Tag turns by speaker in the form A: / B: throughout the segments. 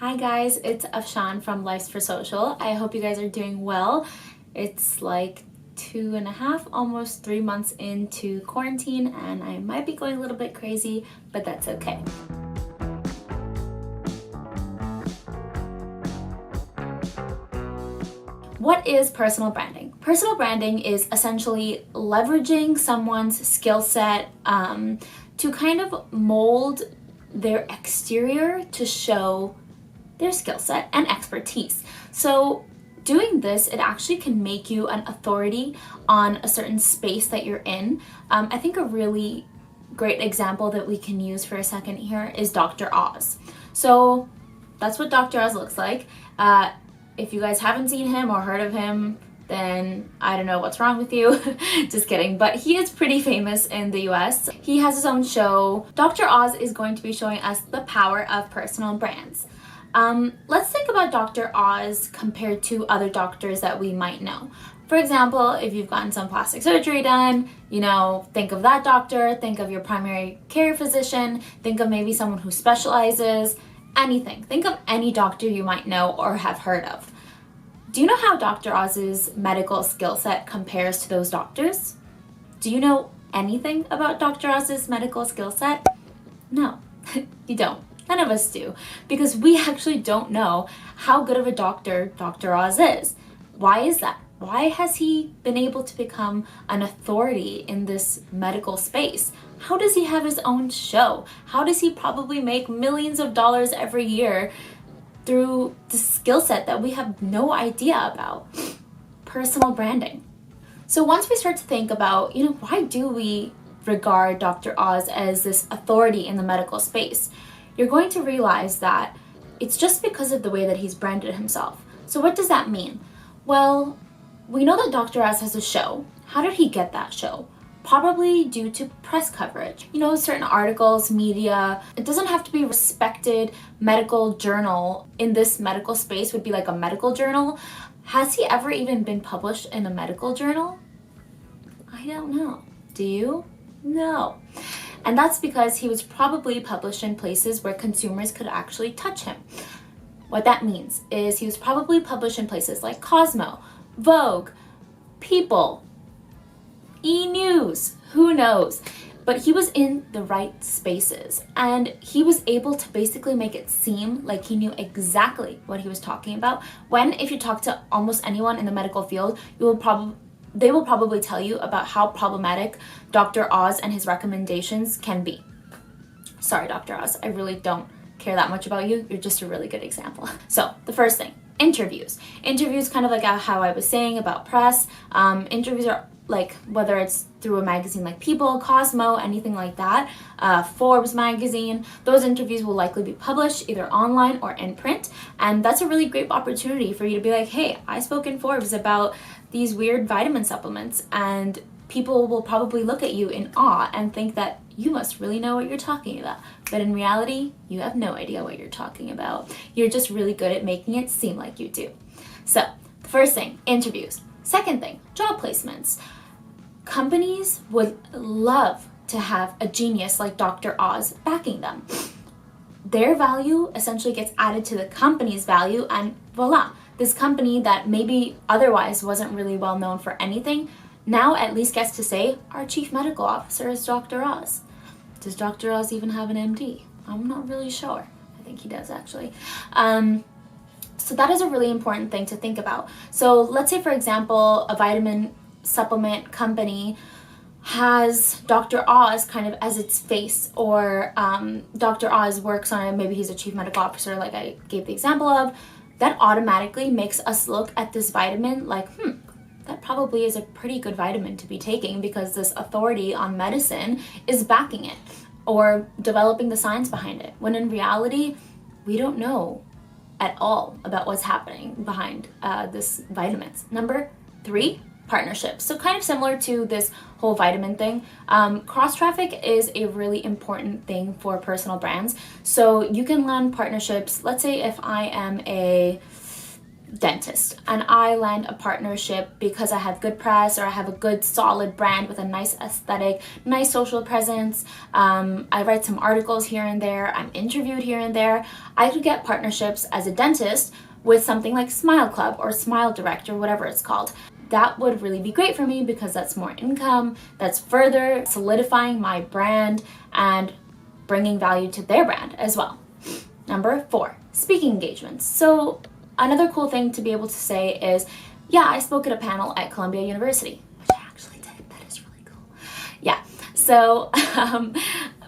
A: Hi guys, it's Afshan from Life's for Social. I hope you guys are doing well. It's like 2.5, almost 3 months into quarantine, and I might be going a little bit crazy, but that's okay. What is personal branding? Personal branding is essentially leveraging someone's skill set to kind of mold their exterior to show their skill set and expertise. So doing this, it actually can make you an authority on a certain space that you're in. I think a really great example that we can use for a second here is Dr. Oz. So that's what Dr. Oz looks like. If you guys haven't seen him or heard of him, then I don't know what's wrong with you. Just kidding. But he is pretty famous in the US. He has his own show. Dr. Oz is going to be showing us the power of personal brands. Let's think about Dr. Oz compared to other doctors that we might know. For example, if you've gotten some plastic surgery done, think of that doctor, think of your primary care physician, think of maybe someone who specializes, anything. Think of any doctor you might know or have heard of. Do you know how Dr. Oz's medical skill set compares to those doctors? Do you know anything about Dr. Oz's medical skill set? No, you don't. None of us do, because we actually don't know how good of a doctor Dr. Oz is. Why is that? Why has he been able to become an authority in this medical space? How does he have his own show? How does he probably make millions of dollars every year through the skill set that we have no idea about? Personal branding. So once we start to think about, why do we regard Dr. Oz as this authority in the medical space? You're going to realize that it's just because of the way that he's branded himself. So what does that mean? Well, we know that Dr. Oz has a show. How did he get that show? Probably due to press coverage. Certain articles, media. It doesn't have to be a respected medical journal. In this medical space would be like a medical journal. Has he ever even been published in a medical journal? I don't know. Do you? No. And that's because he was probably published in places where consumers could actually touch him. What that means is he was probably published in places like Cosmo, Vogue, People, E! News, who knows? But he was in the right spaces, and he was able to basically make it seem like he knew exactly what he was talking about. When, if you talk to almost anyone in the medical field, they will probably tell you about how problematic Dr. Oz and his recommendations can be. Sorry, Dr. Oz, I really don't care that much about you. You're just a really good example. So the first thing, interviews. Interviews, kind of like how I was saying about press. Interviews are like, whether it's through a magazine like People, Cosmo, anything like that, Forbes magazine, those interviews will likely be published either online or in print. And that's a really great opportunity for you to be like, hey, I spoke in Forbes about these weird vitamin supplements, and people will probably look at you in awe and think that you must really know what you're talking about. But in reality, you have no idea what you're talking about. You're just really good at making it seem like you do. So, the first thing, interviews. Second thing, job placements. Companies would love to have a genius like Dr. Oz backing them. Their value essentially gets added to the company's value, and voila, this company that maybe otherwise wasn't really well known for anything now at least gets to say, our chief medical officer is Dr. Oz. Does Dr. Oz even have an MD? I'm not really sure. I think he does, actually. So that is a really important thing to think about. So let's say, for example, a vitamin supplement company has Dr. Oz kind of as its face, or Dr. Oz works on it, maybe he's a chief medical officer like I gave the example of. That automatically makes us look at this vitamin like, that probably is a pretty good vitamin to be taking because this authority on medicine is backing it or developing the science behind it. When in reality, we don't know at all about what's happening behind this vitamins. Number 3, partnerships. So kind of similar to this whole vitamin thing, cross traffic is a really important thing for personal brands. So you can land partnerships. Let's say if I am a dentist and I land a partnership because I have good press or I have a good solid brand with a nice aesthetic, nice social presence, I write some articles here and there, I'm interviewed here and there, I could get partnerships as a dentist with something like Smile Club or Smile Direct or whatever it's called. That would really be great for me because that's more income, that's further solidifying my brand and bringing value to their brand as well. Number 4, speaking engagements. So another cool thing to be able to say is, yeah, I spoke at a panel at Columbia University, which I actually did. That is really cool. Yeah, so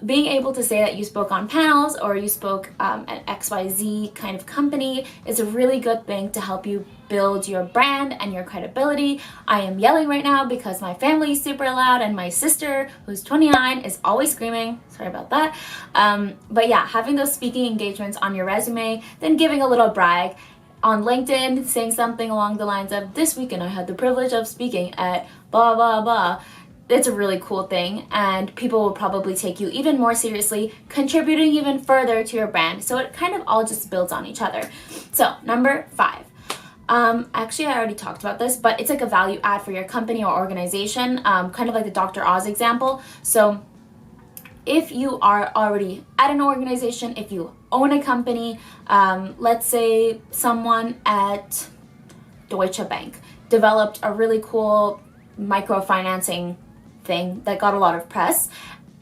A: being able to say that you spoke on panels or you spoke at XYZ kind of company is a really good thing to help you build your brand and your credibility. I am yelling right now because my family is super loud and my sister, who's 29, is always screaming. Sorry about that. But yeah, having those speaking engagements on your resume, then giving a little brag on LinkedIn, saying something along the lines of, this weekend I had the privilege of speaking at blah, blah, blah. It's a really cool thing and people will probably take you even more seriously, contributing even further to your brand. So it kind of all just builds on each other. So number 5. Actually, I already talked about this, but it's like a value add for your company or organization, kind of like the Dr. Oz example. So if you are already at an organization, if you own a company, let's say someone at Deutsche Bank developed a really cool microfinancing thing that got a lot of press.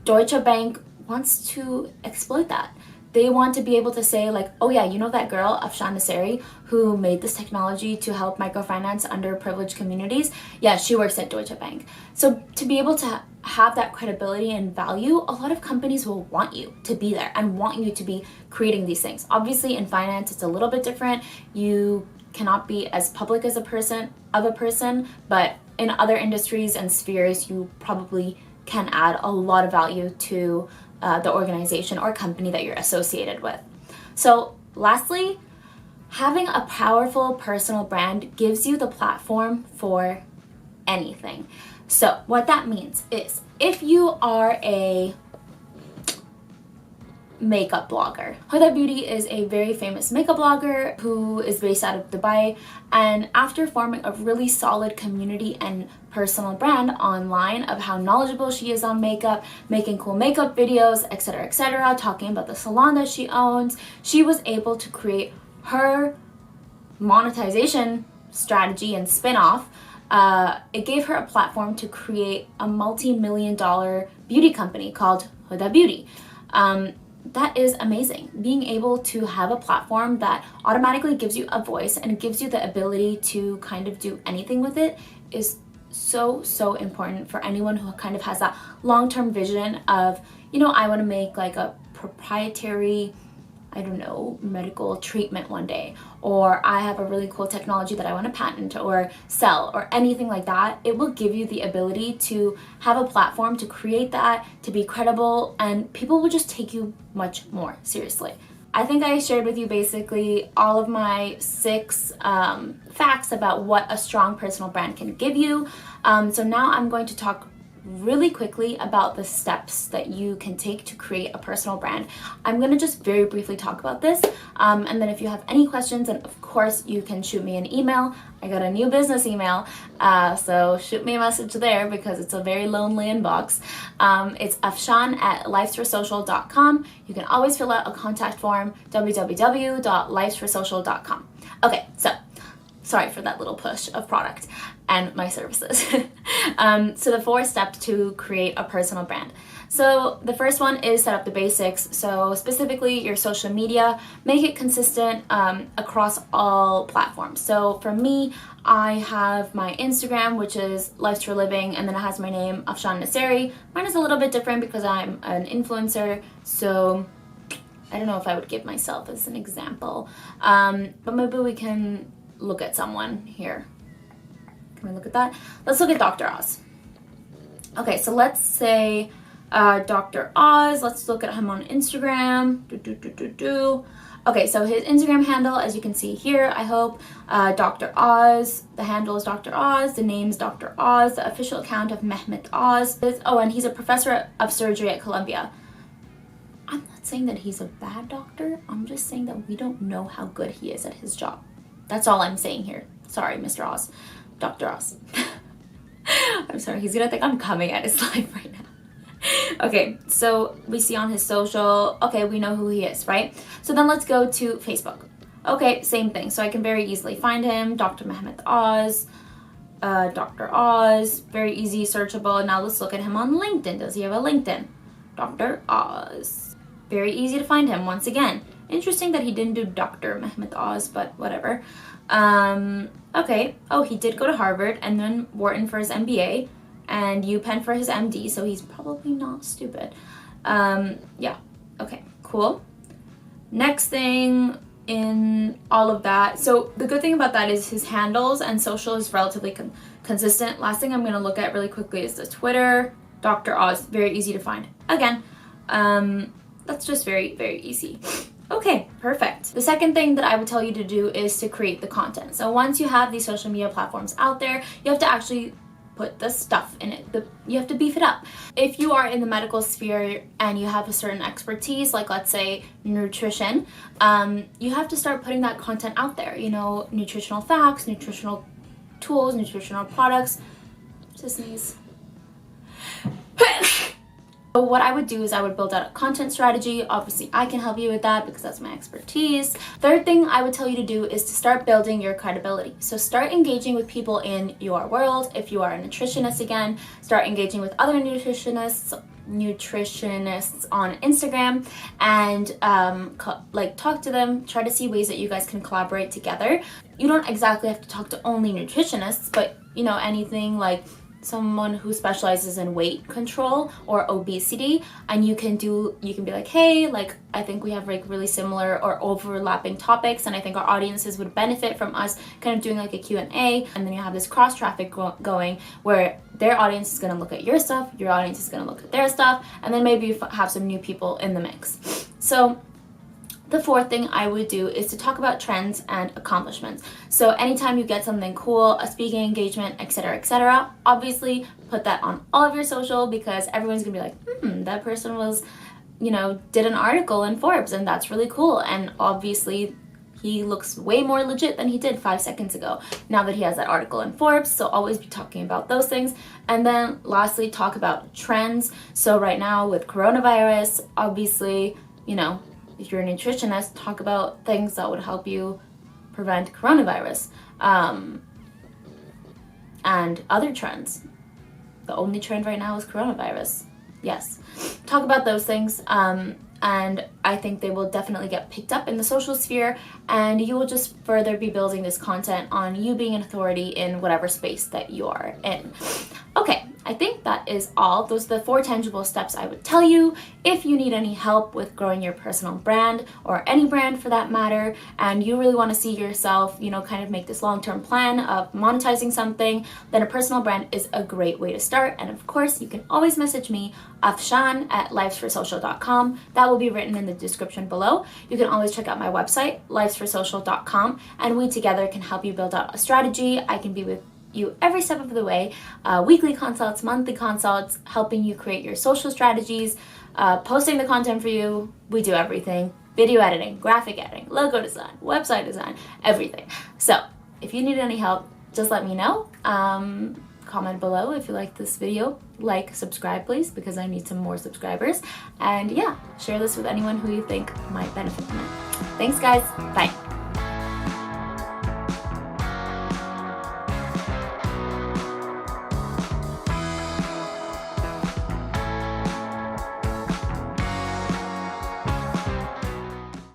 A: Deutsche Bank wants to exploit that. They want to be able to say like, oh yeah, you know that girl, Afshan Nasseri, who made this technology to help microfinance underprivileged communities? Yeah, she works at Deutsche Bank. So to be able to have that credibility and value, a lot of companies will want you to be there and want you to be creating these things. Obviously in finance, it's a little bit different. You cannot be as public as a person, but in other industries and spheres, you probably can add a lot of value to the organization or company that you're associated with. So lastly, having a powerful personal brand gives you the platform for anything. So what that means is if you are a makeup blogger. Huda Beauty is a very famous makeup blogger who is based out of Dubai, and after forming a really solid community and personal brand online of how knowledgeable she is on makeup, making cool makeup videos, etc., talking about the salon that she owns, she was able to create her monetization strategy and spin-off. It gave her a platform to create a multi-million-dollar beauty company called Huda Beauty. That is amazing. Being able to have a platform that automatically gives you a voice and gives you the ability to kind of do anything with it is so important for anyone who kind of has that long-term vision of, you know, I want to make like a proprietary, I don't know, medical treatment one day, or I have a really cool technology that I want to patent or sell or anything like that. It will give you the ability to have a platform to create that, to be credible, and people will just take you much more seriously. I think I shared with you basically all of my 6 facts about what a strong personal brand can give you. So now I'm going to talk really quickly about the steps that you can take to create a personal brand. I'm going to just very briefly talk about this, and then if you have any questions, then of course you can shoot me an email. I got a new business email, so shoot me a message there because it's a very lonely inbox. It's afshan@lifesforsocial.com. You can always fill out a contact form, www.lifesforsocial.com. Okay, so sorry for that little push of product and my services. So the 4 steps to create a personal brand. So the first one is set up the basics. So specifically your social media, make it consistent across all platforms. So for me, I have my Instagram, which is Lifes for Living, and then it has my name, Afshan Nasseri. Mine is a little bit different because I'm an influencer, so I don't know if I would give myself as an example, but maybe we can look at someone here. Can we look at that? Let's look at Dr. Oz. Okay, so let's say Dr. Oz. Let's look at him on Instagram. Okay, so his Instagram handle, as you can see here, I hope, Dr. Oz. The handle is Dr. Oz. The name is Dr. Oz. The official account of Mehmet Oz. Oh, and he's a professor of surgery at Columbia. I'm not saying that he's a bad doctor. I'm just saying that we don't know how good he is at his job. That's all I'm saying here. Sorry, Mr. Oz. Dr. Oz. I'm sorry, he's gonna think I'm coming at his life right now. Okay, so we see on his social, okay, we know who he is, right? So then let's go to Facebook. Okay, same thing. So I can very easily find him, Dr. Mehmet Oz, Dr. Oz, very easy, searchable. Now let's look at him on LinkedIn. Does he have a LinkedIn? Dr. Oz. Very easy to find him once again. Interesting that he didn't do Dr. Mehmet Oz, but whatever. Okay. Oh, he did go to Harvard and then Wharton for his MBA and UPenn for his MD, so he's probably not stupid. Yeah. Okay, cool. Next thing in all of that, so the good thing about that is his handles and social is relatively consistent. Last thing I'm going to look at really quickly is the Twitter. Dr. Oz, very easy to find. Again, that's just very, very easy. Okay, perfect. The second thing that I would tell you to do is to create the content. So once you have these social media platforms out there, you have to actually put the stuff in it. You have to beef it up. If you are in the medical sphere and you have a certain expertise, like let's say nutrition, you have to start putting that content out there. You know, nutritional facts, nutritional tools, nutritional products. Just sneeze. So what I would do is I would build out a content strategy. Obviously, I can help you with that because that's my expertise. Third thing I would tell you to do is to start building your credibility. So start engaging with people in your world. If you are a nutritionist again, start engaging with other nutritionists on Instagram and talk to them, try to see ways that you guys can collaborate together. You don't exactly have to talk to only nutritionists, but you know, anything like someone who specializes in weight control or obesity, and you can be like, hey, like I think we have like really similar or overlapping topics, and I think our audiences would benefit from us kind of doing like a Q&A, and then you have this cross traffic going where their audience is going to look at your stuff, your audience is going to look at their stuff, and then maybe you have some new people in the mix. So the fourth thing I would do is to talk about trends and accomplishments. So anytime you get something cool, a speaking engagement, etc., obviously put that on all of your social, because everyone's gonna be like, that person was, did an article in Forbes and that's really cool. And obviously he looks way more legit than he did 5 seconds ago now that he has that article in Forbes. So always be talking about those things. And then lastly, talk about trends. So right now with coronavirus, obviously, if you're a nutritionist, talk about things that would help you prevent coronavirus and other trends. The only trend right now is coronavirus. Yes. Talk about those things, and I think they will definitely get picked up in the social sphere, and you will just further be building this content on you being an authority in whatever space that you are in. Okay, I think that is all. Those are the 4 tangible steps I would tell you. If you need any help with growing your personal brand, or any brand for that matter, and you really want to see yourself, kind of make this long-term plan of monetizing something, then a personal brand is a great way to start. And of course, you can always message me, Afshan at livesforsocial.com. That will be written in the description below. You can always check out my website, livesforsocial.com, and we together can help you build out a strategy. I can be with you every step of the way, weekly consults, monthly consults, helping you create your social strategies, posting the content for you. We do everything: video editing, graphic editing, logo design, website design, everything. So if you need any help, just let me know. Comment below if you like this video. Like, subscribe please, because I need some more subscribers. And yeah, share this with anyone who you think might benefit from it. Thanks guys, bye.